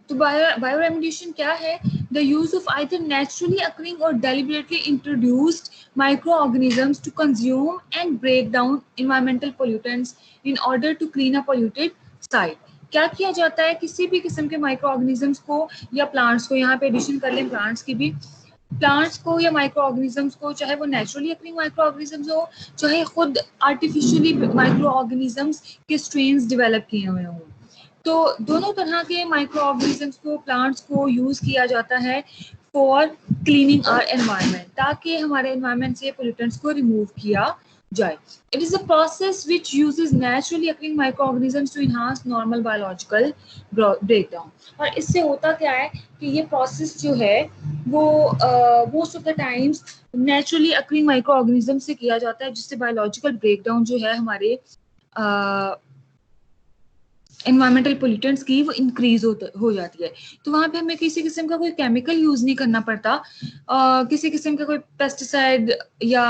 तो bio remediation क्या है? The use of either naturally occurring और deliberately introduced microorganisms to consume and break down environmental pollutants in order to clean a polluted site. क्या किया जाता है? किसी भी किस्म के माइक्रो ऑर्गेनिजम्स को या प्लांट्स को, यहाँ पे एडिशन कर लें प्लांट्स की भी, प्लांट्स को या माइक्रो ऑर्गेनिजम्स को, चाहे वो नेचुरली अकरिंग माइक्रो ऑर्गेनिजम्स हो, चाहे खुद आर्टिफिशियली माइक्रो ऑर्गेनिजम्स के स्ट्रेन्स डेवलप किए हुए हों, तो दोनों तरह के माइक्रो ऑर्गेनिजम्स को, प्लांट्स को यूज किया जाता है फॉर क्लीनिंग आवर एनवायरनमेंट, ताकि हमारे एनवायरनमेंट से पोल्यूटेंट्स को रिमूव किया जाए। It is a process which uses naturally occurring microorganisms to enhance normal biological breakdown। और इससे होता क्या है कि ये प्रोसेस जो है वो most of the times naturally occurring micro organism से किया जाता है, जिससे बायोलॉजिकल ब्रेकडाउन जो है हमारे एनवायरमेंटल पोल्यूटेंट्स की वो इंक्रीज हो जाती है। तो वहाँ पे हमें किसी किस्म का कोई केमिकल यूज नहीं करना पड़ता, किसी किस्म का कोई पेस्टिसाइड या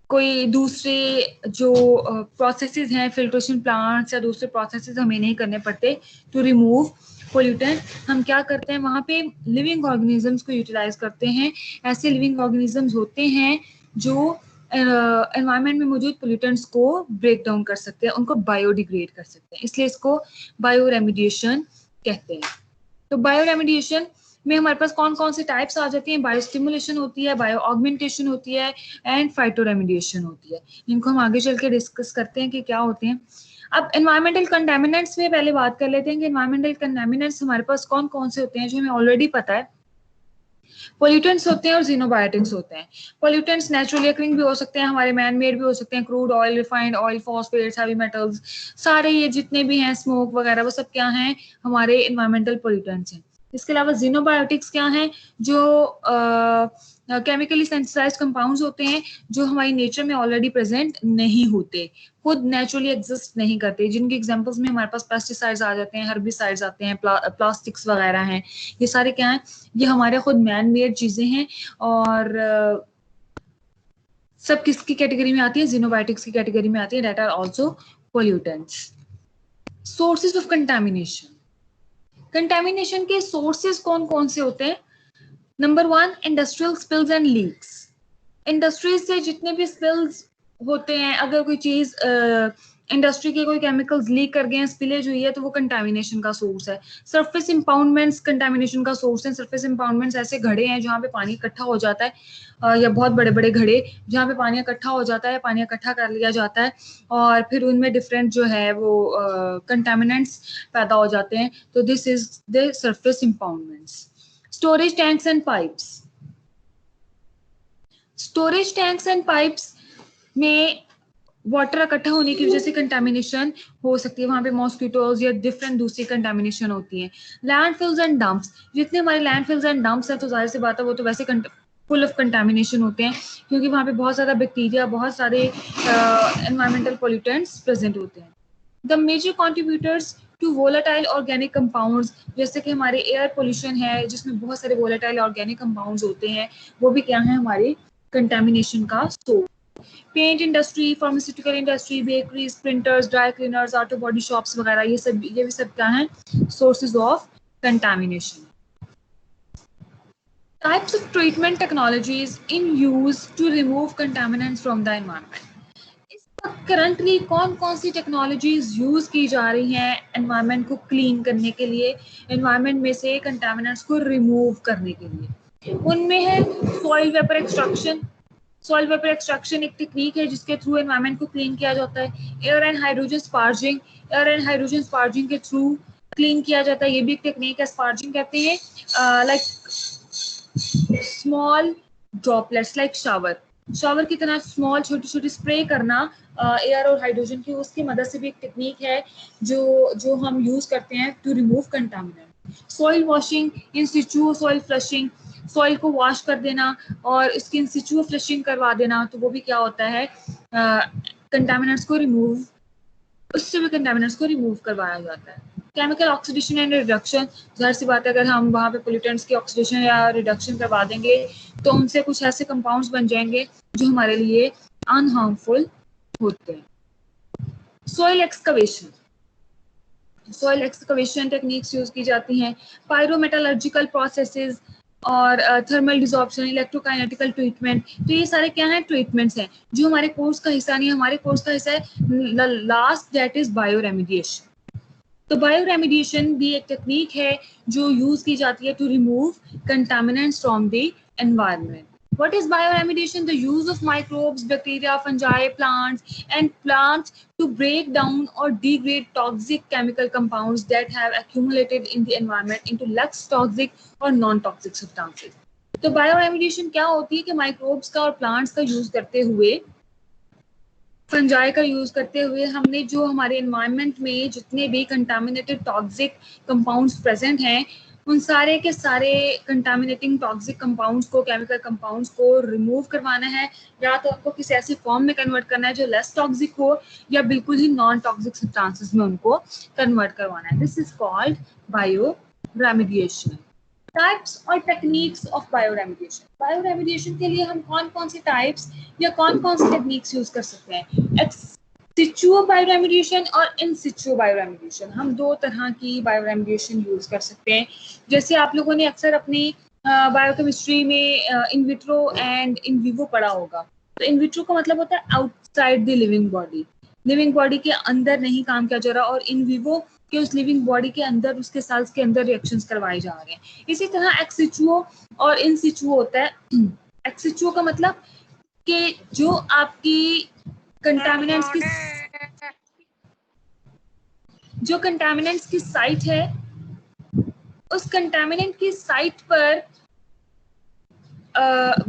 कोई दूसरे जो प्रोसेसेस हैं, फिल्ट्रेशन प्लांट्स या दूसरे प्रोसेसेस हमें नहीं करने पड़ते टू रिमूव पोल्यूटेंट। हम क्या करते हैं, वहाँ पे लिविंग ऑर्गेनिजम्स को यूटिलाइज करते हैं। ऐसे लिविंग ऑर्गेनिजम्स होते हैं जो एनवायरनमेंट में मौजूद पोल्यूटेंट्स को ब्रेक डाउन कर सकते हैं, उनको बायोडिग्रेड कर सकते हैं, इसलिए इसको बायो रेमेडिएशन कहते हैं। तो बायो रेमेडिएशन में हमारे पास कौन कौन से टाइप्स आ जाती हैं? बायो स्टिमुलेशन होती है, बायो ऑगमेंटेशन होती है एंड फाइटो रेमेडिएशन होती है। इनको हम आगे चल के डिस्कस करते हैं कि क्या होते हैं। अब एनवायरमेंटल कंटामिनेंट्स में पहले बात कर लेते हैं कि एनवायरमेंटल कंटामिनेंट्स हमारे पास कौन कौन से होते हैं, जो हमें ऑलरेडी पता है। पोल्यूटेंट्स होते हैं और जीनोबायोटिक्स होते हैं। पोल्यूटेंट्स नेचुरली अकरिंग भी हो सकते हैं, हमारे मैन मेड भी हो सकते हैं, crude oil, refined oil, phosphates, heavy metals, सारे ये जितने भी हैं, स्मोक वगैरह, वो सब क्या हैं? हमारे एनवायरमेंटल पोल्यूटेंट्स हैं। इसके अलावा जीनोबायोटिक्स क्या हैं? जो केमिकली सेंसिटाइज्ड कंपाउंड्स होते हैं, जो हमारी नेचर में ऑलरेडी प्रेजेंट नहीं होते, खुद नेचुरली एग्जिस्ट नहीं करते, जिनके एग्जांपल्स में हमारे पास पेस्टिसाइड्स आ जाते हैं, हर्बिसाइड्स आते हैं, प्लास्टिक्स वगैरह हैं। ये सारे क्या हैं? ये हमारे खुद मैन मेड चीजें हैं और सब किसकी कैटेगरी में आती है? जीनोबायोटिक्स की कैटेगरी में आती है, that are also pollutants. Sources of contamination, contamination के सोर्सेज कौन कौन से होते हैं? Number 1, industrial spills and leaks. Industries से जितने भी स्पिल्स होते हैं, अगर कोई चीज इंडस्ट्री के कोई केमिकल्स लीक कर गए हैं, स्पिलेज हुई है, तो वो कंटामिनेशन का सोर्स है। सरफेस इंपाउंडमेंट्स कंटामिनेशन का सोर्स है। सरफेस इंपाउंडमेंट्स ऐसे घड़े हैं जहाँ पे पानी इकट्ठा हो जाता है, या बहुत बड़े बड़े घड़े जहाँ पे पानी इकट्ठा हो जाता है, पानी इकट्ठा कर लिया जाता है और फिर उनमें डिफरेंट जो है वो कंटामिनेंट्स पैदा हो जाते हैं, तो this is the surface impoundments. Storage tanks and pipes, storage tanks and pipes में वाटर इकट्ठा होने की वजह से कंटामिनेशन हो सकती है, वहां पे मॉस्किटोज या डिफरेंट दूसरी कंटामिनेशन होती है। लैंडफिल्स एंड डंप्स, जितने हमारे लैंडफिल्स एंड डंप्स हैं, तो जाहिर सी बात है वो तो वैसे फुल ऑफ कंटामिनेशन होते हैं, क्योंकि वहां पे बहुत सारा बैक्टीरिया, बहुत सारे एनवायरमेंटल पोल्यूटेंट्स प्रेजेंट होते हैं। The major contributors to volatile organic compounds, जैसे कि हमारे एयर पोल्यूशन है जिसमें बहुत सारे वोलेटाइल ऑर्गेनिक कंपाउंड्स होते हैं, वो भी क्या है? हमारे कंटामिनेशन का source. Paint industry, pharmaceutical industry, bakeries, printers, dry cleaners, auto body shops वगैरह, ये भी सब क्या है? Sources of contamination. Types of treatment technologies in use to remove contaminants from the environment. इस वक्त करंटली कौन कौन सी टेक्नोलॉजीज यूज की जा रही हैं एनवायरनमेंट को क्लीन करने के लिए, एनवायरनमेंट में से कंटामिनेंट्स को रिमूव करने के लिए? उनमें है soil vapour extraction. Soil vapour extraction एक टेक्निक है जिसके थ्रू एनवायरनमेंट को क्लीन किया जाता है। Air and hydrogen sparging, air and hydrogen sparging के थ्रू क्लीन किया जाता है, ये भी एक टेक्निक है। स्पार्जिंग कहते हैं like small droplets, like shower की तरह स्मॉल छोटी छोटी स्प्रे करना एयर और हाइड्रोजन की, उसकी मदद से भी एक टेक्निक है जो हम यूज करते हैं to remove contaminant. Soil washing, in situ soil flushing, soil को वॉश कर देना और इसकी इन सिचू फ्लशिंग करवा देना, तो वो भी क्या होता है? कंटामिनेंट्स को रिमूव, उससे भी कंटामिनेंट्स को रिमूव करवाया जाता है। केमिकल ऑक्सीडेशन एंड रिडक्शन, जाहिर सी बात है अगर हम वहाँ पे पोल्यूटेंट्स की ऑक्सीडेशन या रिडक्शन करवा देंगे तो उनसे कुछ ऐसे कंपाउंड्स बन जाएंगे जो हमारे लिए अनहार्मफुल होते हैं। Soil excavation, soil excavation techniques use की जाती हैं, पायरोमेटलर्जिकल प्रोसेसेस और थर्मल डिसॉर्प्शन, इलेक्ट्रोकाइनेटिकल ट्रीटमेंट। तो ये सारे क्या हैं, ट्रीटमेंट्स हैं जो हमारे कोर्स का हिस्सा नहीं है। हमारे कोर्स का हिस्सा है last, that is bioremediation. तो बायो रेमिडिएशन भी एक टेक्निक है जो यूज की जाती है to remove contaminants from the environment. What is bioremediation? The use of microbes, bacteria, fungi, plants to break down or degrade toxic chemical compounds that have accumulated in the environment into less toxic or non-toxic substances. तो bioremediation क्या होती है कि microbes का और plants का use करते हुए, फंजाई का यूज करते हुए, हमने जो हमारे एनवायरनमेंट में जितने भी कंटामिनेटेड टॉक्सिक कंपाउंड्स प्रेजेंट हैं, उन सारे के सारे कंटामिनेटिंग टॉक्सिक कंपाउंड्स को, केमिकल कंपाउंड्स को रिमूव करवाना है, या तो उनको किसी ऐसे फॉर्म में कन्वर्ट करना है जो लेस टॉक्सिक हो, या बिल्कुल ही नॉन टॉक्सिक सब्सटेंसेस में उनको कन्वर्ट करवाना है। This is called bio remediation. Types और टेक्निक्स ऑफ बायोरेमिडिएशन। बायोरेमिडिएशन के लिए हम कौन कौन सी टाइप्स या कौन कौन सी टेक्निक्स यूज कर सकते हैं? एक्स सिचुओ बायोरेमिडिएशन और इन सिचुओ बायोरेमिडिएशन, हम दो तरह की बायोरेमिडिएशन यूज कर सकते हैं। जैसे आप लोगों ने अक्सर अपनी बायोकेमिस्ट्री में in vitro and in vivo पढ़ा होगा। तो इन विट्रो का मतलब होता है outside the living body, living body के अंदर नहीं काम किया जा रहा, और इन विवो कि उस लिविंग बॉडी के अंदर, उसके सेल्स के अंदर रिएक्शंस करवाए जा रहे हैं। इसी तरह एक्स सिचुओ और इन सिचुओ होता है। एक्स सिचुओ का मतलब कि जो आपकी कंटामिनेंट्स की साइट है, उस कंटामिनेंट की साइट पर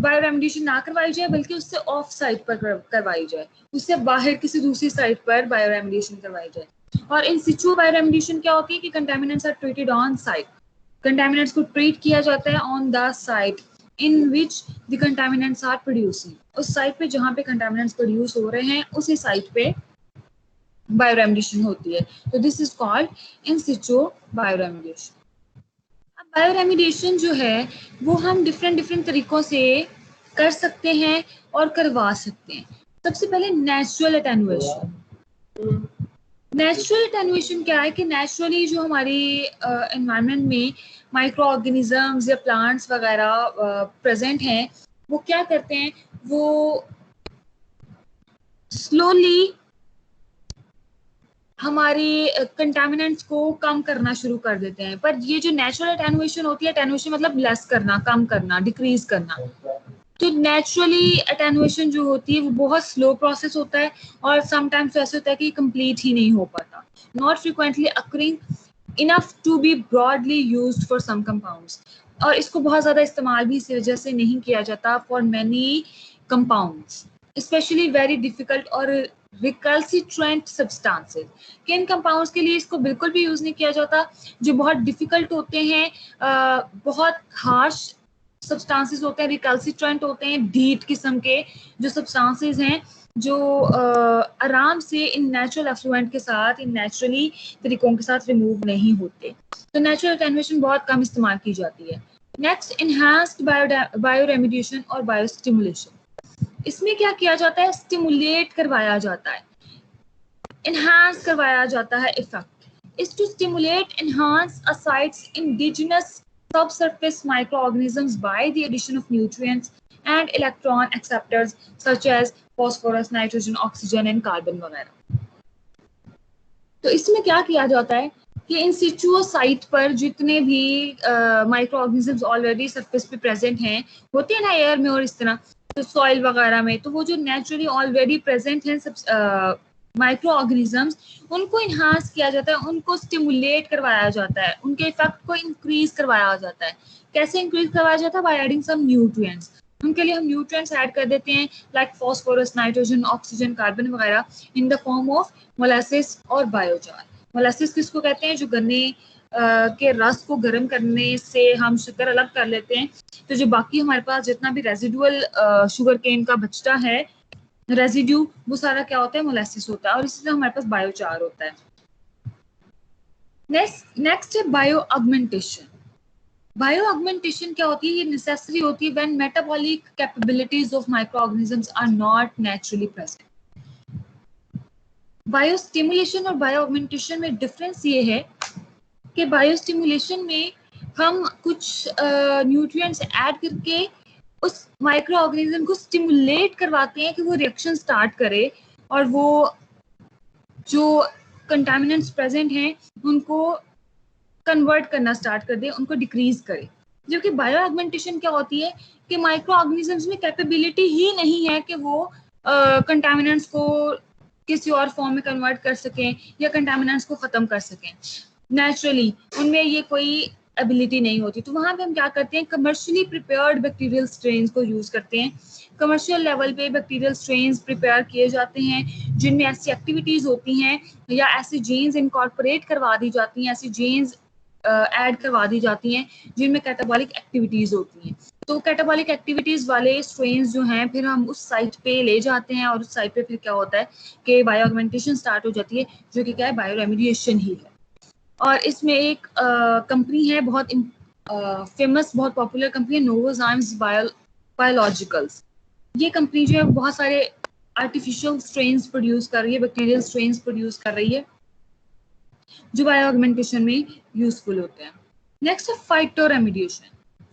बायोरेमिडिएशन ना करवाई जाए, बल्कि उससे ऑफ साइट पर करवाई जाए, उससे बाहर किसी दूसरी साइट पर बायोरेमिडिएशन करवाई जाए। और इन सिचुओ बायोरेमिडिएशन क्या होती है कि contaminants are treated on site, contaminants को ट्रीट किया जाता है on the site in which the contaminants are producing, उस साइट पे जहां पे कंटामिनेंट्स प्रोड्यूस हो रहे हैं, उसी साइट पे बायोरेमिडिएशन होती है। तो this is called in situ bioremediation. अब बायोरेमिडिएशन जो है वो हम डिफरेंट तरीकों से कर सकते हैं और करवा सकते हैं। सबसे पहले नेचुरल अटेनुएशन। नेचुरल अटेनुएशन क्या है कि नेचुरली जो हमारी एनवायरनमेंट में माइक्रो ऑर्गेनिजम्स या प्लांट्स वगैरह प्रेजेंट हैं, वो क्या करते हैं, वो स्लोली हमारी कंटामिनेंट्स को कम करना शुरू कर देते हैं। पर ये जो नेचुरल अटेनुएशन होती है, अटेनुएशन मतलब लेस करना, कम करना, डिक्रीज करना। तो नेचुरली अटेनुएशन जो होती है वो बहुत स्लो प्रोसेस होता है, और समटाइम्स ऐसे होता है कि कंप्लीट ही नहीं हो पाता। Not frequently occurring enough to be broadly used for some compounds, और इसको बहुत ज्यादा इस्तेमाल भी इस वजह से नहीं किया जाता for many compounds, specially very difficult और रिकल्सिट्रेंट सब्सटेंसेस। किन कंपाउंड्स के लिए इसको बिल्कुल भी यूज नहीं किया जाता? जो बहुत डिफिकल्ट होते हैं, बहुत हार्श सब्सटेंसेस होते हैं, रिकल्सिट्रेंट होते हैं, ढीठ किस्म के जो सब्सटेंसेस हैं, जो आराम से इन नेचुरल एफ्लुएंट के साथ, इन नेचुरली तरीकों के साथ रिमूव नहीं होते। तो नेचुरल अटेनुएशन बहुत कम इस्तेमाल की जाती है। नेक्स्ट, इनहैंस्ड बायोरेमिडिएशन और बायोस्टिमुलेशन। इसमें क्या किया जाता है? स्टिमुलेट करवाया जाता है, इनहांस करवाया जाता है effect. Is to stimulate enhance a sites indigenous subsurface microorganisms by the addition of nutrients and electron acceptors such as phosphorus, nitrogen, oxygen and carbon वगैरह। तो इसमें क्या किया जाता है कि इन सिचुओ साइट पर जितने भी माइक्रो ऑर्गेनिजम्स ऑलरेडी सरफेस पे प्रेजेंट हैं, होते हैं ना एयर में और इस तरह, तो सॉइल वगैरह में, तो वो जो नेचुरली ऑलरेडी प्रेजेंट हैं सब माइक्रो ऑर्गेनिजम्स, उनको इन्हांस किया जाता है, उनको स्टिमुलेट करवाया जाता है, उनके इफेक्ट को इंक्रीज करवाया जाता है। कैसे इंक्रीज करवाया जाता है? By adding some nutrients. उनके लिए हम न्यूट्रिएंट्स ऐड कर देते हैं, like phosphorus, nitrogen, oxygen, carbon वगैरह, in the form of molasses और बायोजार। मोलासिस किसको कहते हैं? जो गन्ने के रस को गर्म करने से हम शक्कर अलग कर लेते हैं, तो जो बाकी हमारे पास जितना भी रेजिडुअल शुगर केन का बचता है, रेजिड्यू, वो सारा क्या होता है? मोलासिस होता है, और इसी तरह हमारे पास बायोचार होता है। नेक्स्ट है बायो ऑगमेंटेशन। बायो ऑगमेंटेशन क्या होती है? ये नेसेसरी होती है when metabolic capabilities of microorganisms are not naturally present. Biostimulation और बायो ऑगमेंटेशन में डिफरेंस ये है कि बायोस्टिमुलेशन में हम कुछ न्यूट्रिएंट्स ऐड करके उस माइक्रो ऑर्गेनिज्म को स्टिमुलेट करवाते हैं कि वो रिएक्शन स्टार्ट करे और वो जो कंटामिनेंट्स प्रेजेंट हैं उनको कन्वर्ट करना स्टार्ट कर दे, उनको डिक्रीज करे। जबकि बायो ऑगमेंटेशन क्या होती है कि माइक्रो ऑर्गेनिजम्स में कैपेबिलिटी ही नहीं है कि वो कंटामिनेंट्स को किसी और फॉर्म में कन्वर्ट कर सकें या कंटामिनेंट्स को खत्म कर सकें नेचुरली, उनमें ये कोई एबिलिटी नहीं होती। तो वहां पे हम क्या करते हैं, कमर्शियली प्रिपेयर्ड बैक्टीरियल स्ट्रेन्स को यूज करते हैं। कमर्शियल लेवल पे बैक्टीरियल स्ट्रेन्स प्रिपेयर किए जाते हैं जिनमें ऐसी एक्टिविटीज होती हैं या ऐसी जीन्स इनकॉर्पोरेट करवा दी जाती हैं, ऐसी जीन्स ऐड करवा दी जाती हैं जिनमें कैटाबॉलिक एक्टिविटीज होती हैं। तो कैटाबॉलिक एक्टिविटीज वाले स्ट्रेन्स जो हैं फिर हम उस साइट पे ले जाते हैं और उस साइट पे फिर क्या होता है कि बायो ऑगमेंटेशन स्टार्ट हो जाती है, जो कि क्या है, बायो रेमेडिएशन ही है। और इसमें एक कंपनी है बहुत फेमस, बहुत पॉपुलर कंपनी है, नोवोजाइम्स बायोलॉजिकल्स। ये कंपनी जो है बहुत सारे आर्टिफिशियल स्ट्रेन्स प्रोड्यूस कर रही है, बैक्टीरियल स्ट्रेन्स प्रोड्यूस कर रही है जो बायो ऑगमेंटेशन में यूजफुल होते हैं। नेक्स्ट है फाइटोरेमेडिएशन।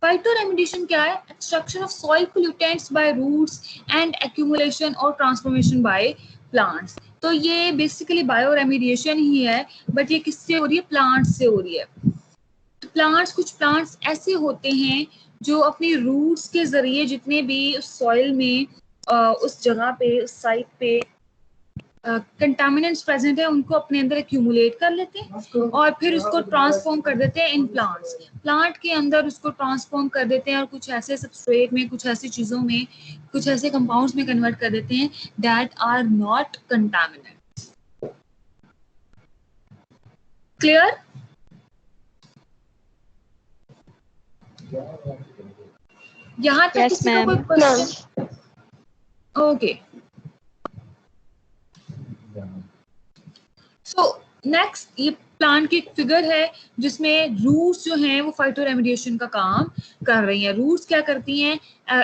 फाइटोरेमेडिएशन क्या है? Extraction of soil pollutants by roots and accumulation और ट्रांसफॉर्मेशन बाय प्लांट्स। तो ये बेसिकली बायो रेमेडिएशन ही है, बट ये किससे हो रही है? प्लांट्स से हो रही है। प्लांट्स, कुछ प्लांट्स ऐसे होते हैं जो अपनी रूट्स के जरिए जितने भी उस सॉइल में उस जगह पे, उस साइट पे कंटामिनेंट्स प्रेजेंट है उनको अपने अंदर एक्यूमुलेट कर लेते हैं और फिर उसको ट्रांसफॉर्म कर देते हैं इन प्लांट्स। प्लांट के अंदर उसको ट्रांसफॉर्म कर देते हैं और कुछ ऐसे सबस्ट्रेट में, कुछ ऐसी चीजों में, कुछ ऐसे कंपाउंड्स में कन्वर्ट कर देते हैं that are not contaminant. Clear? यहाँ तक Yes, किसी का कोई ma'am. Question? Okay, so next ये प्लांट की एक फिगर है जिसमें रूट्स जो हैं वो फाइटोरेमेडिएशन का काम कर रही हैं। रूट्स क्या करती हैं?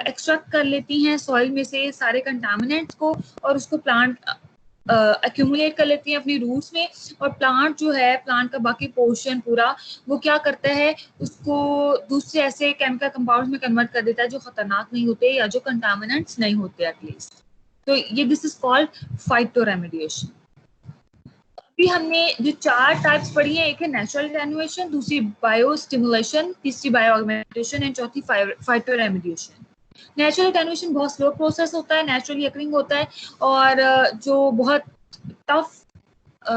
एक्सट्रैक्ट कर लेती हैं सॉइल में से सारे कंटामिनेंट्स को और उसको प्लांट एक्यूमुलेट कर लेती हैं अपनी रूट्स में, और प्लांट जो है, प्लांट का बाकी पोर्शन पूरा, वो क्या करता है, उसको दूसरे ऐसे केमिकल कंपाउंड्स में कन्वर्ट कर देता है जो खतरनाक नहीं होते या जो कंटामिनेंट्स नहीं होते एटलीस्ट। तो ये दिस इज कॉल्ड फाइटोरेमेडिएशन। अभी हमने जो 4 टाइप्स पढ़ी है, एक है नेचुरल एटेन्युएशन, दूसरी बायो स्टिमुलेशन, तीसरी बायो ऑगमेंटेशन एंड चौथी फाइटोरेमेडिएशन। नेचुरल एटेन्युएशन बहुत स्लो प्रोसेस होता है, नेचुरली अकरिंग होता है, और जो बहुत टफ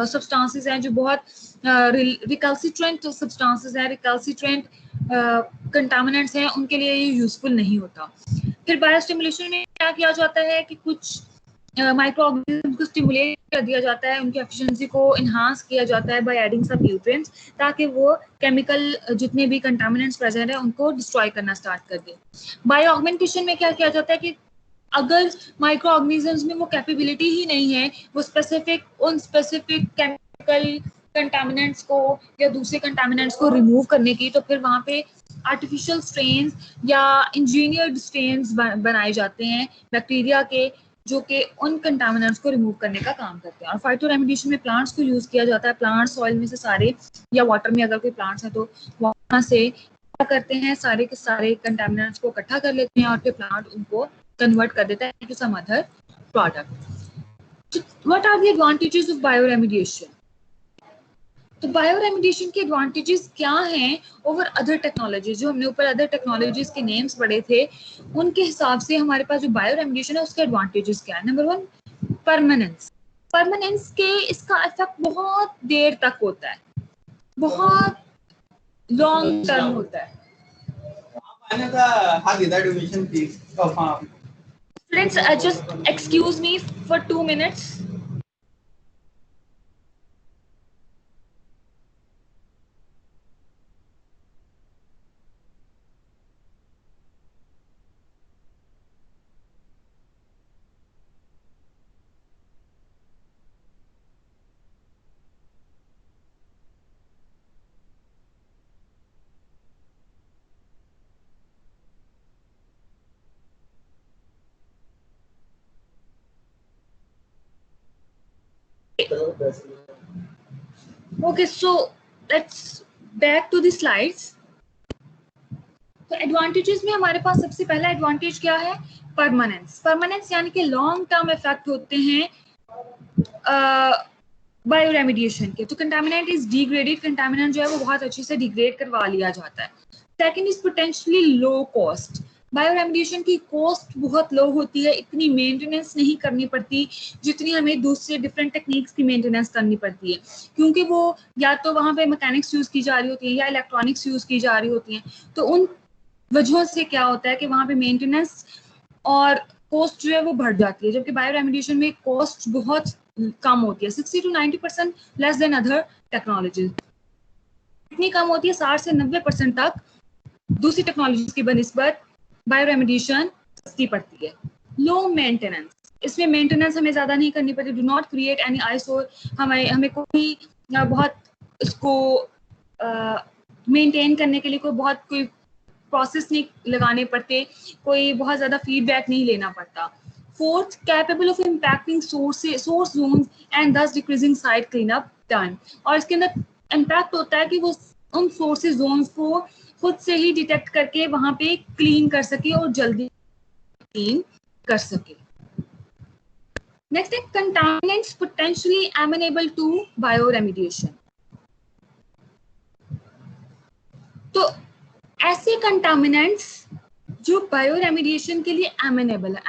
सब्सटेंसेस हैं, जो बहुत रिकल्सिट्रेंट सब्सटेंसेस हैं, रिकल्सिट्रेंट कंटामिनेंट्स हैं, उनके लिए ये यूजफुल नहीं होता। फिर बायोस्टिमुलेशन में क्या किया जाता है कि कुछ माइक्रो ऑर्गेनिज्म को स्टिमुलेट कर दिया जाता है, उनकी एफिशिएंसी को इनहांस किया जाता है बाय एडिंग सम न्यूट्रिएंट्स, ताकि वो केमिकल जितने भी कंटामिनेंट्स प्रेजेंट है उनको डिस्ट्रॉय करना स्टार्ट कर दे। बायो ऑगमेंटेशन में क्या किया जाता है कि अगर माइक्रो ऑर्गेनिजम्स में वो कैपेबिलिटी ही नहीं है, वो उन स्पेसिफिक केमिकल कंटामिनेंट्स को या दूसरे कंटामिनेंट्स को रिमूव करने की, तो फिर वहां पे आर्टिफिशियल स्ट्रेन्स या इंजीनियर्ड स्ट्रेन्स बनाए जाते हैं बैक्टीरिया के, जो कि उन कंटामिनेंट्स को रिमूव करने का काम करते हैं। और फाइटोरेमेडिएशन में प्लांट्स को यूज किया जाता है। प्लांट सॉइल में से सारे, या वाटर में अगर कोई प्लांट्स है तो वहां से क्या करते हैं, सारे के सारे कंटामिनेंट्स को इकट्ठा कर लेते हैं और फिर प्लांट उनको कन्वर्ट कर देता है to some other product. What are the advantages of bioremediation? तो बायोरेमेडिएशन के एडवांटेजेस क्या हैं ओवर अदर टेक्नोलॉजीज? जो हमने ऊपर अदर टेक्नोलॉजीज के नेम्स पढ़े थे, उनके हिसाब से हमारे पास जो बायोरेमेडिएशन है उसके एडवांटेजेस क्या है? Number 1, permanence. परमानेंस के इसका इफेक्ट बहुत देर तक होता है, बहुत लॉन्ग टर्म होता है। Friends, just excuse me for 2 minutes. Okay, so let's back to the slides. तो एडवांटेजेस में हमारे पास सबसे पहला एडवांटेज क्या है? परमानेंस। परमानेंस यानी कि लॉन्ग टर्म इफेक्ट होते हैं बायो रेमिडिएशन के। तो कंटामिनेंट इज डिग्रेडेड, कंटामिनेंट जो है वो बहुत अच्छे से डिग्रेड करवा लिया जाता है। Second is potentially low cost. Bio remediation की कॉस्ट बहुत लो होती है, इतनी मेंटेनेंस नहीं करनी पड़ती जितनी हमें दूसरे डिफरेंट टेक्निक्स की मेंटेनेंस करनी पड़ती है, क्योंकि वो या तो वहाँ पे मैकेनिक्स यूज की जा रही होती है या इलेक्ट्रॉनिक्स यूज की जा रही होती हैं। तो उन वजहों से क्या होता है कि वहाँ पे मेंटेनेंस और कॉस्ट जो है वो बढ़ जाती है, जबकि बायो रेमिडिएशन में कॉस्ट बहुत कम होती है, 60 to 90% less than other technology. इतनी कम होती है 60 से 90% तक दूसरी टेक्नोलॉजीज की बनिस्बत बायो रेमिडिएशन सस्ती पड़ती है। लो मेंटेनेंस, इसमें मेंटेनेंस हमें ज्यादा नहीं करनी पड़ती। Do not create any ISO, हमें कोई बहुत इसको मेंटेन करने के लिए कोई प्रोसेस नहीं लगाने पड़ते, कोई बहुत ज्यादा फीडबैक नहीं लेना पड़ता। Fourth, capable of impacting source zones and thus decreasing site clean up time. और इसके अंदर इम्पैक्ट होता है कि वो उन सोर्सेज जोन्स को खुद से ही डिटेक्ट करके वहां पे क्लीन कर सके और जल्दी क्लीन कर सके। नेक्स्ट है contaminants potentially amenable to bioremediation. तो ऐसे कंटामिनेंट्स जो बायो रेमिडिएशन के लिए एमिनेबल है,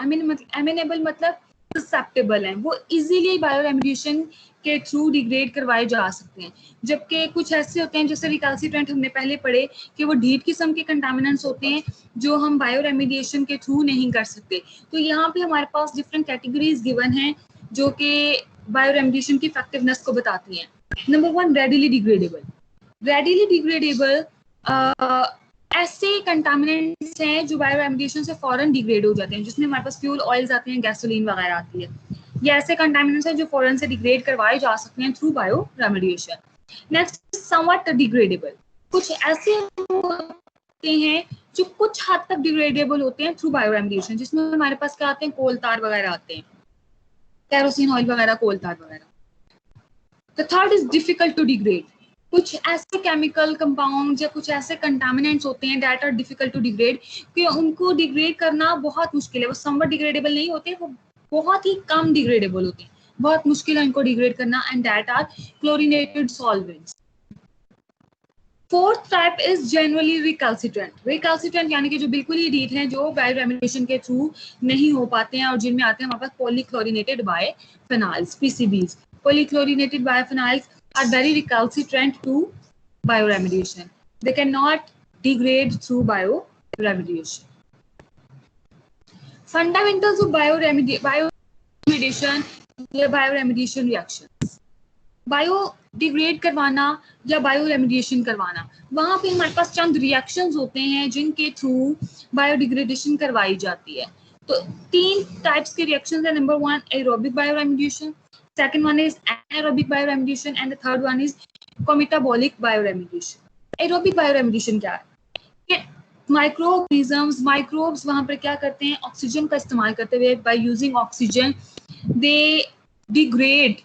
एमिनेबल मतलब ससेप्टेबल है, वो इजीली बायो रेमिडिएशन के थ्रू डिग्रेड करवाए जा सकते हैं। जबकि कुछ ऐसे होते हैं जैसे रिकैल्सिट्रेंट हमने पहले पढ़े कि वो डीप किस्म के कंटामिनेंट्स होते हैं जो हम बायो रेमिडिएशन के थ्रू नहीं कर सकते। तो यहाँ पे हमारे पास डिफरेंट कैटेगरीज गिवन हैं जो कि बायो रेमिडिएशन की इफेक्टिवनेस को बताती हैं। Number 1, readily degradable. Readily degradable ऐसे कंटामिनेंट्स हैं जो बायो रेमिडिएशन से फौरन डिग्रेड हो जाते हैं, जिसमें हमारे पास फ्यूल ऑयल्स आते हैं, गैसोलीन वगैरह आती है। ये ऐसे कंटामिनेंट्स हैं जो फौरन से डिग्रेड करवाए जा सकते हैं through bio remediation. Next, somewhat degradable. कुछ ऐसे होते हैं जो कुछ हद तक डिग्रेडेबल होते हैं थ्रू बायो रेमिडिएशन, जिसमें हमारे पास क्या आते हैं, कोल तार वगैरह आते हैं, केरोसिन ऑयल वगैरह, कोल तार वगैरह। The third is difficult to degrade. कुछ ऐसे केमिकल कंपाउंड या कुछ ऐसे कंटामिनेंट्स होते हैं that are difficult to degrade, कि उनको डिग्रेड करना बहुत मुश्किल है। वो समवट डिग्रेडेबल नहीं होते, वो बहुत ही कम डिग्रेडेबल होते हैं, बहुत मुश्किल है इनको डिग्रेड करना, and that are chlorinated solvents. Fourth type is generally recalcitrant. Recalcitrant यानी कि जो बिल्कुल ही ढीठ हैं, जो बायो रेमिडिएशन के थ्रू नहीं हो पाते हैं, और जिनमें आते हैं हमारे पास पॉलीक्लोरिनेटेड बायफेनॉल्स, PCBs. पॉलीक्लोरिनेटेड बायफेनॉल्स are very recalcitrant to bioremediation. They cannot degrade through bioremediation. Fundamentals of bioremediation या bioremediation reactions. बायोडिग्रेड करवाना या बायोरेमिडिएशन करवाना, वहां पे हमारे पास चंद रिएक्शंस होते हैं जिनके थ्रू बायोडिग्रेडेशन करवाई जाती है। तो 3 टाइप्स के रिएक्शंस है। Number 1, aerobic bioremediation, second one is anaerobic bioremediation, and the third one is cometabolic bioremediation. Aerobic bioremediation क्या है कि माइक्रोब्स वहां पर क्या करते हैं, ऑक्सीजन का इस्तेमाल करते हुए, by using oxygen they degrade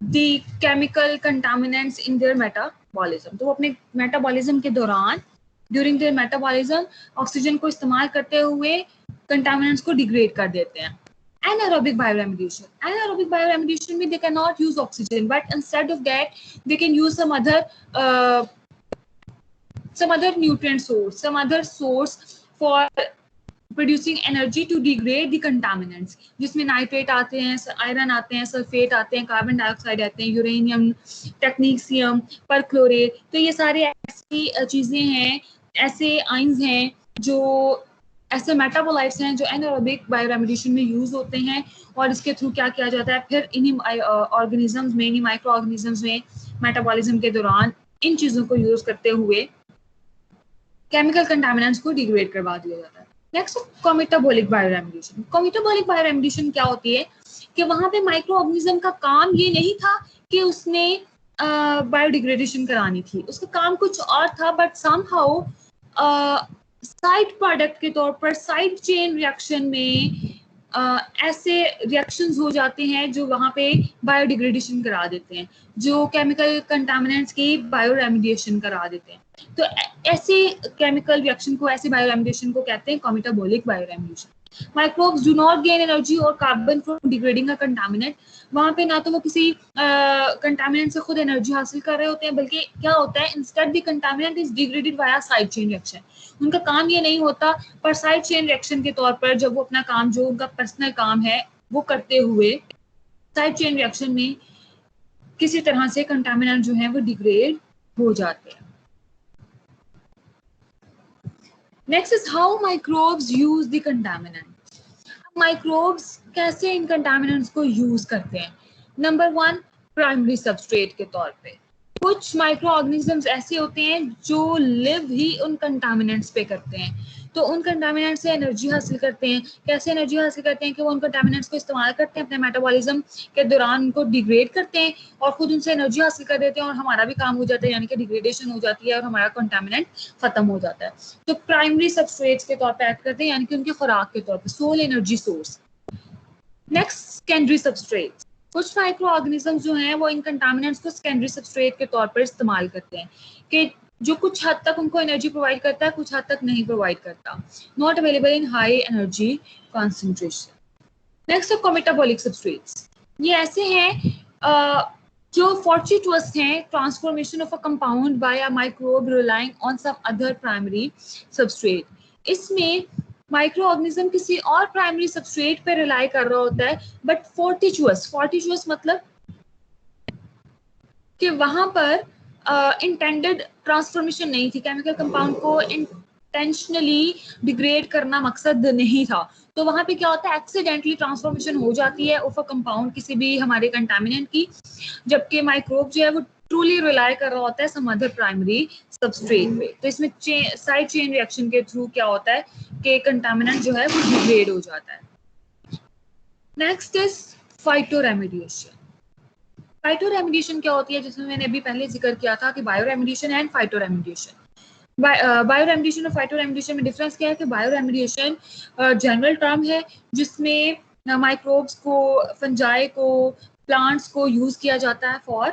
the chemical contaminants in their metabolism. तो वो अपने मेटाबॉलिज्म के दौरान, ड्यूरिंग देयर मेटाबॉलिज्म, ऑक्सीजन को इस्तेमाल करते हुए कंटामिनेंट्स को डिग्रेड कर देते हैं। Anaerobic bioremediation. Anaerobic bioremediation means they cannot use oxygen, but instead of that, they can use some other nutrient source, some other source for producing energy to degrade the contaminants. जिसमें nitrate आते हैं, iron आते हैं, sulphate आते हैं, carbon dioxide आते हैं, uranium, technetium, perchlorate. तो ये सारे ऐसी चीजें हैं, ऐसे आयंस हैं, जो ऐसे मेटाबोलाइट्स हैं जो एनारोबिक बायोरेमिडिएशन में यूज होते हैं। और इसके थ्रू क्या किया जाता है, फिर इन्हीं ऑर्गेनिजम्स में, इन्हीं माइक्रो ऑर्गेनिजम्स में मेटाबॉलिज्म के दौरान इन चीजों को यूज करते हुए केमिकल कंटामिनेंट्स को डिग्रेड करवा दिया जाता है। Next, cometabolic bioremediation. Cometabolic bioremediation क्या होती है कि वहां पे माइक्रो ऑर्गेनिज्म का काम ये नहीं था कि उसने बायोडिग्रेडेशन करानी थी, उसका काम कुछ और था, बट समहाउ साइड प्रोडक्ट के तौर पर, साइड चेन रिएक्शन में ऐसे रिएक्शंस हो जाते हैं जो वहाँ पे बायोडिग्रेडेशन करा देते हैं, जो केमिकल कंटामिनेंट्स की बायो रेमिडिएशन करा देते हैं। तो ऐसे केमिकल रिएक्शन को, ऐसे बायो रेमिडिएशन को कहते हैं cometabolic bioremediation. Microbes do not gain energy और carbon from degrading a contaminant. वहां पे ना तो वो किसी कंटामिनेंट से खुद एनर्जी हासिल कर रहे होते हैं, बल्कि क्या होता है, instead the contaminant is degraded via side chain reaction. उनका काम ये नहीं होता, पर साइड चेन रिएक्शन के तौर पर जब वो अपना काम, जो उनका पर्सनल काम है वो करते हुए साइड चेन रिएक्शन में किसी तरह से कंटामिनेंट जो है वो डिग्रेड हो जाते हैं। Next is how microbes use the contaminant. Microbes कैसे इन कंटामिनेंट्स को यूज करते हैं? नंबर 1, प्राइमरी सबस्ट्रेट के तौर पे। कुछ माइक्रो ऑर्गेनिजम्स ऐसे होते हैं जो लिव ही उन कंटामिनेंट्स पे करते हैं, तो उन कंटामिनेंट से एनर्जी हासिल करते हैं। कैसे एनर्जी हासिल करते हैं कि वो उन कंटामिनेंट्स को इस्तेमाल करते हैं, अपने मेटाबॉलिज्म के दौरान उनको डिग्रेड करते हैं और खुद उनसे एनर्जी हासिल कर देते हैं, और हमारा भी काम हो जाता है, यानी कि डिग्रेडेशन हो जाती है और हमारा कंटामिनेंट खत्म हो जाता है। तो प्राइमरी सबस्ट्रेट्स के तौर पर एक्ट करते हैं, यानी कि उनकी खुराक के तौर पर, sole energy source. Next, secondary substrates. कुछ माइक्रो ऑर्गेनिज्म जो हैं वो इन कंटामिनेंट्स को सेकेंडरी सबस्ट्रेट के तौर पर इस्तेमाल करते हैं, कि जो कुछ हद तक उनको एनर्जी प्रोवाइड करता है, कुछ हद तक नहीं प्रोवाइड करता। Not available in high energy concentration. Next, cometabolic substrates. ये ऐसे हैं जो fortuitous हैं, transformation of a compound by a microbe relying on some other primary substrate. इसमें माइक्रो ऑर्गेनिज्म किसी और प्राइमरी सबस्ट्रेट पे रिलाई कर रहा होता है, बट fortuitous मतलब कि वहां पर इंटेंडेड ट्रांसफॉर्मेशन नहीं थी, केमिकल कंपाउंड को इंटेंशनली डिग्रेड करना मकसद नहीं था। तो वहां पे क्या होता है, एक्सीडेंटली ट्रांसफॉर्मेशन हो जाती है ऑफ अ कंपाउंड किसी भी हमारे कंटामिनेंट की, जबकि माइक्रोब जो है वो ट्रूली रिलाई कर रहा होता है सम अदर प्राइमरी सबस्ट्रेट पे। तो इसमें साइड चेन रिएक्शन के थ्रू क्या होता है कि कंटामिनेंट जो है वो डिग्रेड हो जाता है। Next is फाइटोरेमिडिएशन। फाइटोरेमिडिएशन क्या होती है, जिसमें मैंने अभी पहले जिक्र किया था कि बायोरेमिडिएशन एंड फाइटोरेमिडिएशन। बायोरेमिडिएशन और फाइटोरेमिडिएशन में डिफरेंस क्या है कि बायोरेमिडिएशन जनरल टर्म है जिसमें माइक्रोब्स को, फंजाई को, प्लांट्स को यूज किया जाता है for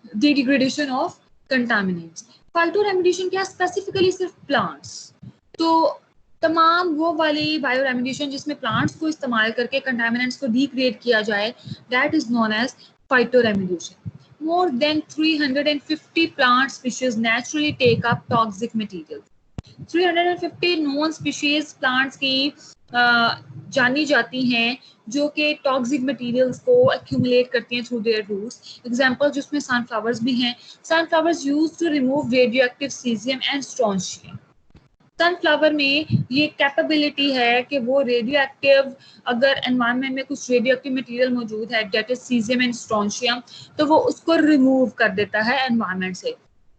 the degradation of contaminants. Phytoremediation क्या, स्पेसिफिकली सिर्फ प्लांट्स। तो तमाम वो वाली बायोरेमिडिएशन जिसमें प्लांट्स को इस्तेमाल करके कंटामिनेंट्स को डिग्रेड किया जाए, that is known as phytoremediation. More than 350 plant species naturally take up toxic materials. 350 known species plants की जानी जाती हैं जो कि टॉक्सिक मटेरियल्स को accumulate करती हैं through their roots. Example जिसमें sunflowers भी हैं. Sunflowers used to remove radioactive cesium and strontium. Sunflower में ये कैपेबिलिटी है कि वो रेडियो एक्टिव, अगर एनवायरनमेंट में कुछ रेडियो एक्टिव मटेरियल मौजूद है, that is caesium and strontium, तो वो उसको रिमूव कर देता है एनवायरनमेंट से।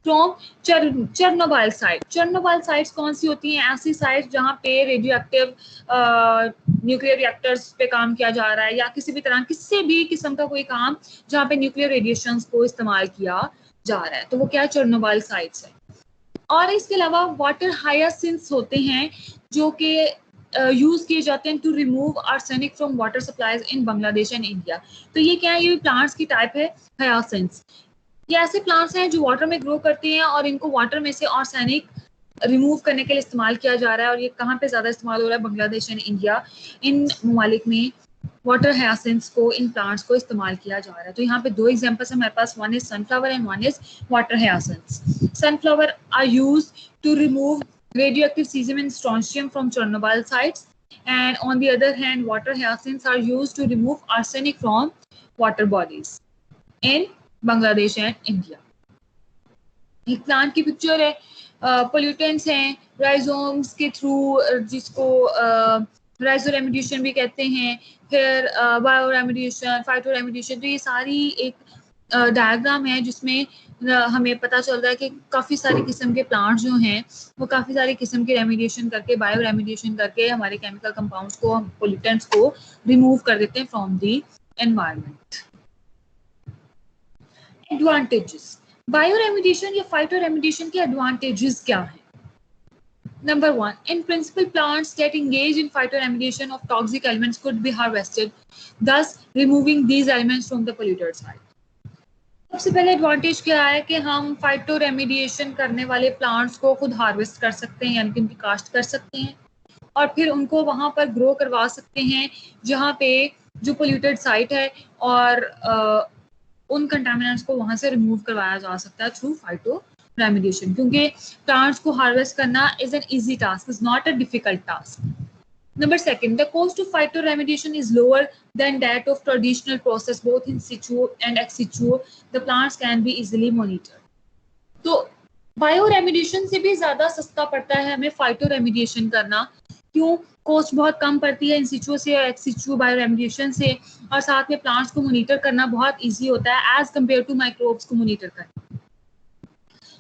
From Chernobyl site. Chernobyl sites कौन सी होती हैं? ऐसी साइट जहाँ पे रेडियो एक्टिव न्यूक्लियर रिएक्टर्स पे काम किया जा रहा है, या किसी भी तरह, किसी भी किस्म का कोई काम जहाँ पे न्यूक्लियर रेडिएशंस को इस्तेमाल किया जा रहा है, तो वो क्या है, चेर्नोबाइल साइट्स है। और इसके अलावा वाटर हायासिंथ्स होते हैं जो कि यूज किए जाते हैं to remove arsenic from water supplies in Bangladesh and India. तो ये क्या है, ये प्लांट्स की टाइप है हायासिंथ्स। ये ऐसे प्लांट्स हैं जो वाटर में ग्रो करते हैं और इनको वाटर में से आर्सेनिक रिमूव करने के लिए इस्तेमाल किया जा रहा है। और ये कहाँ पे ज्यादा इस्तेमाल हो रहा है? बांग्लादेश एंड इंडिया, इन ममालिक में वाटर हायासिंथ्स को, इन प्लांट्स को इस्तेमाल किया जा रहा है। तो यहाँ पे दो एग्जांपल्स है हमारे पास, one is sunflower and one is water hyacinths. Sunflower are used to remove radioactive cesium and strontium from Chernobyl sites, and on the other hand water hyacinths are used to remove arsenic from water bodies in Bangladesh and India. एक plant की picture है, pollutants हैं rhizomes के through, जिसको राइजोरेमिडिएशन भी कहते हैं, फिर बायोरेमिडिएशन, फाइटोरेमिडिएशन। तो ये सारी एक डायग्राम है जिसमें हमें पता चल रहा है कि काफ़ी सारे किस्म के प्लांट्स जो हैं वो काफ़ी सारे किस्म के रेमिडिएशन करके, बायो रेमिडिएशन करके हमारे केमिकल कंपाउंड्स को, पोल्यूटेंट्स को रिमूव कर देते हैं from the environment. Advantages, bio remediation या फाइटो रेमिडिएशन के एडवांटेजेस क्या हैं? Number one, in principle, plants that engage in phytoremediation of toxic elements could be harvested, thus removing these elements from the polluted site. सबसे पहले advantage क्या है कि हम फाइटो रेमिडिएशन करने वाले प्लांट्स को खुद हार्वेस्ट कर सकते हैं, यानी कि उनकी काश्त कर सकते हैं और फिर उनको वहां पर ग्रो करवा सकते हैं जहां पे जो पोल्यूटेड साइट है, और उन कंटामिनेंट्स को वहां से रिमूव करवाया जा सकता है थ्रू फाइटो रेमिडिएशन, क्योंकि प्लांट्स को हार्वेस्ट करना is an easy task, is not a difficult task. Number second, the cost of phytoremediation is lower than that of traditional process, both in situ and ex situ. The plants can be easily monitored. तो bioremediation से भी ज्यादा सस्ता पड़ता है हमें फाइटोरेमिडिएशन करना. क्यों? कॉस्ट बहुत कम पड़ती है इन सिचुओ से और एक्स सिचुओ बायोरेमिडिएशन से, और साथ में प्लांट्स को मॉनिटर करना बहुत इजी होता है एज कम्पेयर टू माइक्रोब्स को मॉनिटर करना.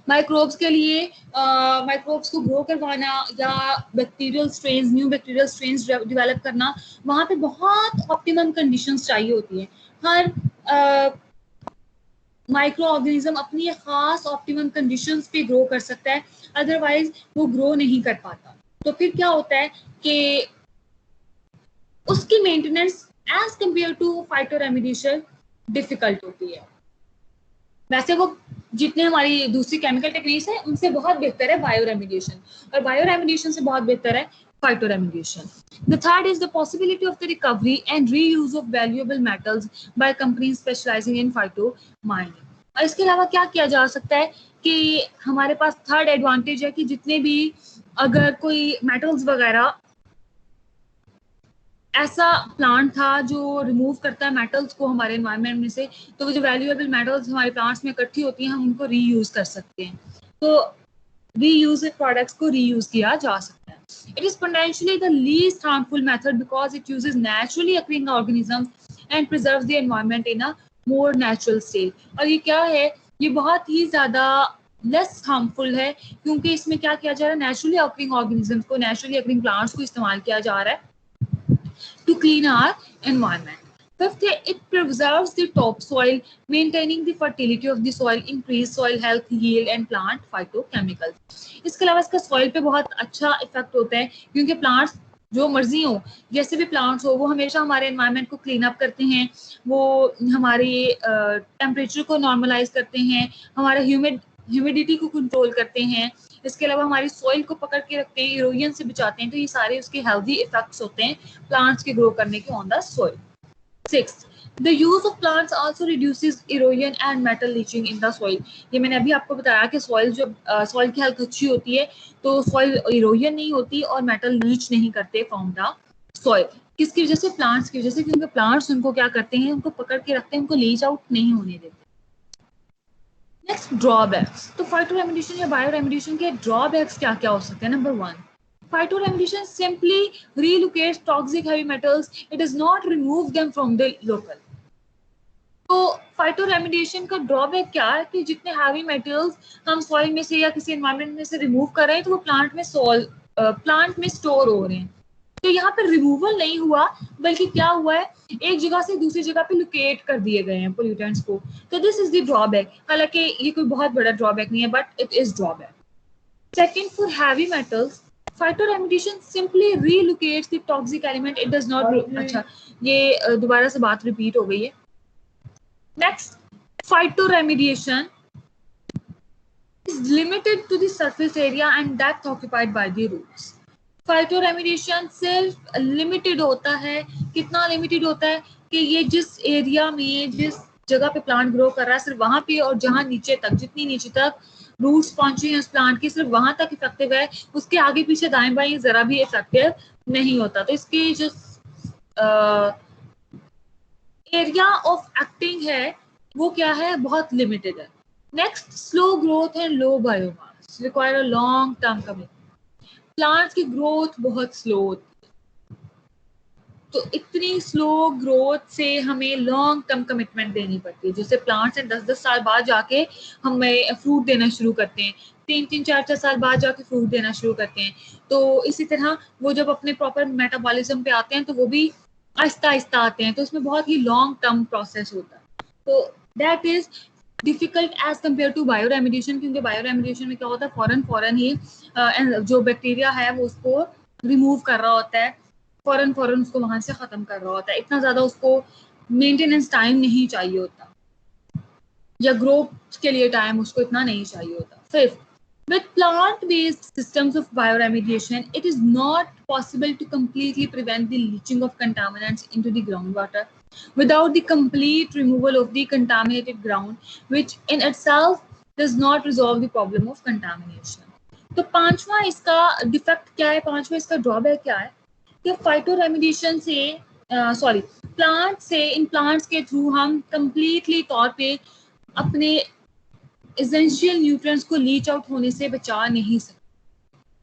माइक्रोब्स के लिए माइक्रोब्स को ग्रो करवाना या bacterial strains, new bacterial strains develop करना, वहाँ पे बहुत ऑप्टिमम कंडीशंस चाहिए होती हैं. हर माइक्रो ऑर्गेनिज्म अपनी खास ऑप्टिमम कंडीशंस पे ग्रो कर सकता है, अदरवाइज वो ग्रो नहीं कर पाता. तो फिर क्या होता है कि उसकी maintenance as compare to phytoremediation difficult होती है. वैसे वो जितने हमारी दूसरी केमिकल टेक्निक्स है उनसे बहुत बेहतर है बायोरेमिडिएशन, और बायोरेमिडिएशन से बहुत बेहतर है phytoremediation. The third is the possibility of the recovery and reuse of valuable metals by companies specializing in phytomining. और इसके अलावा क्या किया जा सकता है कि हमारे पास थर्ड एडवांटेज है कि जितने भी अगर कोई मेटल्स वगैरह ऐसा प्लांट था जो रिमूव करता है मेटल्स को हमारे एनवायरनमेंट में से, तो वो जो वैल्यूएबल मेटल्स हमारे प्लांट्स में इकट्ठी होती हैं हम उनको रीयूज कर सकते हैं. तो रीयूज प्रोडक्ट्स को रीयूज किया जा सकता है. It is potentially the least harmful method because it uses naturally occurring organisms and preserves the environment in a more natural state. और ये क्या है, ये बहुत ही ज्यादा लेस हार्मफुल है क्योंकि इसमें क्या किया जा रहा है, नेचुरली ऑकरिंग ऑर्गेनिजम्स को, नेचुरली ऑकरिंग प्लांट्स को इस्तेमाल किया जा रहा है to clean our environment. Fifth, it preserves the topsoil, maintaining the fertility of the soil, increase soil health, yield and plant phytochemicals. इसके अलावा इसका soil पे बहुत अच्छा इफेक्ट होता है क्योंकि प्लांट्स जो मर्जी हो, जैसे भी प्लांट्स हो, वो हमेशा हमारे एनवायरनमेंट को क्लीन अप करते हैं, वो हमारे टेम्परेचर को नॉर्मलाइज करते हैं, हमारा ह्यूमिडिटी को कंट्रोल करते हैं, इसके अलावा हमारी सॉइल को पकड़ के रखते हैं, इरोजन से बचाते हैं. तो ये सारे उसके हेल्दी इफेक्ट्स होते हैं प्लांट्स के ग्रो करने के on the soil. Sixth, the use of plants also reduces erosion and metal leaching in the soil. ये मैंने अभी आपको बताया कि सॉइल जो सॉइल की हेल्थ अच्छी होती है तो सॉइल इरोजन नहीं होती और मेटल लीच नहीं करते फ्रॉम द सॉइल. किसकी वजह से? प्लांट्स की वजह से, क्योंकि प्लांट्स उनको क्या करते हैं, उनको पकड़ के रखते हैं, उनको लीच आउट नहीं होने देते. Next, drawbacks. तो फाइटोरेमिडिएशन या बायोरेमिडिएशन के ड्रॉबैक्स क्या क्या हो सकते हैं? Number one, phytoremediation simply relocates toxic heavy metals. It does not remove them from the local. तो फाइटोरेमिडिएशन का ड्रॉबैक क्या है कि जितने हैवी मेटल्स हम सॉइल में से या किसी एनवायरनमेंट में से रिमूव कर रहे हैं तो वो प्लांट में स्टोर हो रहे हैं. तो यहाँ पर रिमूवल नहीं हुआ बल्कि क्या हुआ है, एक जगह से दूसरी जगह पे लोकेट कर दिए गए हैं पोल्यूटेंट्स को. तो दिस इज द ड्रॉबैक. हालांकि ये कोई बहुत बड़ा ड्रॉबैक नहीं है but it is drawback. Second, for heavy metals phytoremediation simply relocates the toxic element. It does not. अच्छा, ये दोबारा से बात रिपीट हो गई है. Next, phytoremediation is limited to the surface area and depth occupied by the roots. Phytoremediation सिर्फ limited होता है. कितना लिमिटेड होता है कि ये जिस एरिया में, जिस जगह पे प्लांट ग्रो कर रहा है, सिर्फ वहां पे, और जहां नीचे तक, जितनी नीचे तक रूट्स पहुंचे हैं उस प्लांट की, सिर्फ वहां तक इफेक्टिव है. उसके आगे पीछे दाएं बाएं जरा भी इफेक्टिव नहीं होता. तो इसकी जो एरिया ऑफ एक्टिंग है वो क्या है, बहुत लिमिटेड है. Next, slow growth and low biomass require a long term commitment. Plants की ग्रोथ बहुत स्लो होती है, तो इतनी स्लो ग्रोथ से हमें लॉन्ग टर्म कमिटमेंट देनी पड़ती है. जैसे प्लांट्स हैं 10-10 साल बाद जाके हमें फ्रूट देना शुरू करते हैं, 3-3, 4-4 साल बाद जाके फ्रूट देना शुरू करते हैं. तो इसी तरह वो जब अपने प्रॉपर मेटाबॉलिज्म पे आते हैं तो वो भी आहिस्ता आहिस्ता आते हैं. तो उसमें बहुत ही लॉन्ग टर्म प्रोसेस होता है. तो that is difficult as compare to bioremediation, क्योंकि बायो रेमिडिएशन में क्या होता है फौरन ही जो बैक्टीरिया है वो उसको रिमूव कर रहा होता है, फौरन उसको वहां से खत्म कर रहा होता है, इतना ज्यादा उसको मेंटेनेंस टाइम नहीं चाहिए होता, या ग्रोथ के लिए टाइम उसको इतना नहीं चाहिए होता। Fifth, with plant-based systems of bioremediation, it is not possible to completely prevent the leaching of contaminants into the groundwater without the complete removal of the contaminated ground, which in itself does not resolve the problem of contamination. तो पांचवा इसका defect क्या है, पांचवा इसका drawback क्या है कि फाइटो रेमिडिएशन से प्लांट से, इन प्लांट्स के थ्रू हम कंप्लीटली तौर पे अपने एसेंशियल न्यूट्रिएंट्स को लीच आउट होने से बचा नहीं सकते।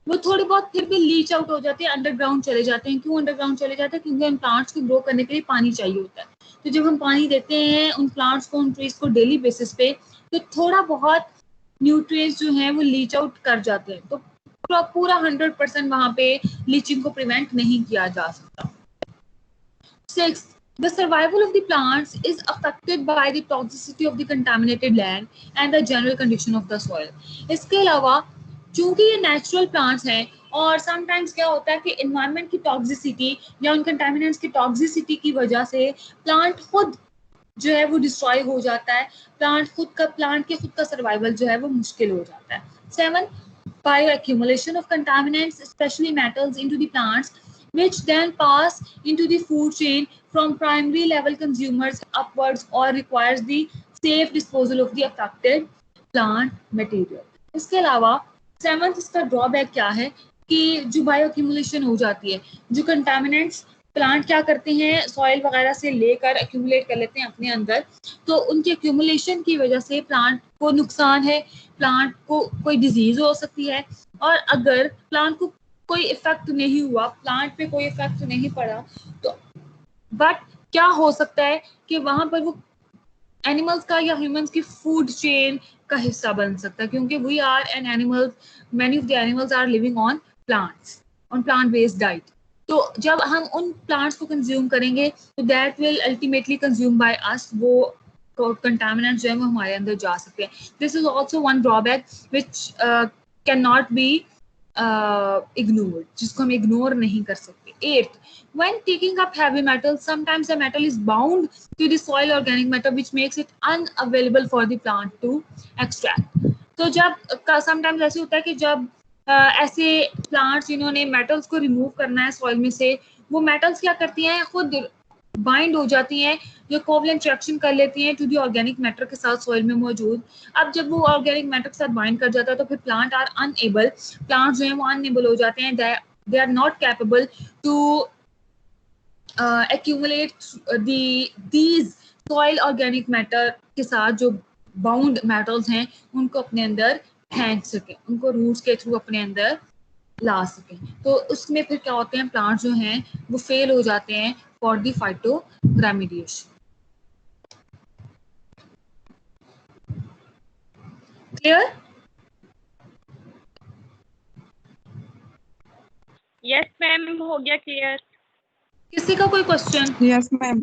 वो थोड़े बहुत फिर भी लीच आउट हो जाते हैं, अंडरग्राउंड चले जाते हैं। क्यों अंडरग्राउंड चले जाते हैं? क्योंकि उन प्लांट्स को ग्रो करने के लिए पानी चाहिए होता है। तो जब हम पानी देते हैं उन प्लांट्स को, उन ट्रीज को डेली बेसिस पे, तो थोड़ा बहुत न्यूट्रिएंट्स जो हैं वो लीच आउट कर जाते हैं। तो पूरा 100% वहां पे लीचिंग को प्रिवेंट नहीं किया जा सकता। 6. The survival of the plants is affected by the toxicity of the contaminated land and the general condition of the soil. इसके अलावा चूंकि ये नेचुरल प्लांट्स हैं और समटाइम्स क्या होता है कि एनवायरनमेंट की टॉक्सिसिटी या उन कंटामिनेंट्स की टॉक्सिसिटी की वजह से प्लांट खुद जो है वो डिस्ट्रॉय हो जाता है, प्लांट के खुद का सर्वाइवल जो है वो मुश्किल हो जाता है। 7. Bioaccumulation of contaminants, especially metals, into the plants, which then pass into the food chain from primary level consumers upwards, or requires the safe disposal of the affected plant material. इसके अलावा 7th इसका drawback क्या है कि जो bio accumulation हो जाती है, जो कंटामिनेंट्स प्लांट क्या करते हैं सॉइल वगैरह से लेकर एक्यूमुलेट कर लेते हैं अपने अंदर, तो उनके एक्यूमुलेशन की वजह से प्लांट को नुकसान है, प्लांट को कोई डिजीज हो सकती है। और अगर प्लांट को कोई इफेक्ट नहीं हुआ, प्लांट पे कोई इफेक्ट नहीं पड़ा, तो बट क्या हो सकता है कि वहां पर वो एनिमल्स का या ह्यूमंस की फूड चेन का हिस्सा बन सकता है, क्योंकि we are an animals, many of the animals are living on plants, on plant based diet. तो जब हम उन प्लांट्स को कंज्यूम करेंगे तो that will ultimately consume by us, वो कंटामिनेंट्स जो है वो हमारे अंदर जा सकते हैं। This is also one drawback which can not be ignored, जिसको हम इग्नोर नहीं कर सकते। 8th, when taking up heavy metals, sometimes a metal is bound to the soil organic matter, which makes it unavailable for the plant to extract. तो जब sometimes ऐसे होता है कि जब ऐसे प्लांट्स जिन्होंने मेटल्स को रिमूव करना है सॉइल में से, वो मेटल्स क्या करती हैं, खुद बाइंड हो जाती हैं, जो कोवलेंट रिएक्शन कर लेती हैं टू दी ऑर्गेनिक मैटर के साथ सॉइल में मौजूद। अब जब वो ऑर्गेनिक मैटर के साथ बाइंड कर जाता है तो फिर प्लांट जो है वो अनएबल हो जाते हैं, they are not capable to accumulate these soil organic matter के साथ जो बाउंड मेटल्स हैं उनको अपने अंदर खींच सके, उनको रूट्स के थ्रू अपने अंदर ला सके। तो उसमें फिर क्या होते हैं, प्लांट जो हैं वो फेल हो जाते हैं for the phyto remediation. Clear? Yes ma'am, हो गया क्लियर। किसी का कोई क्वेश्चन? Yes ma'am.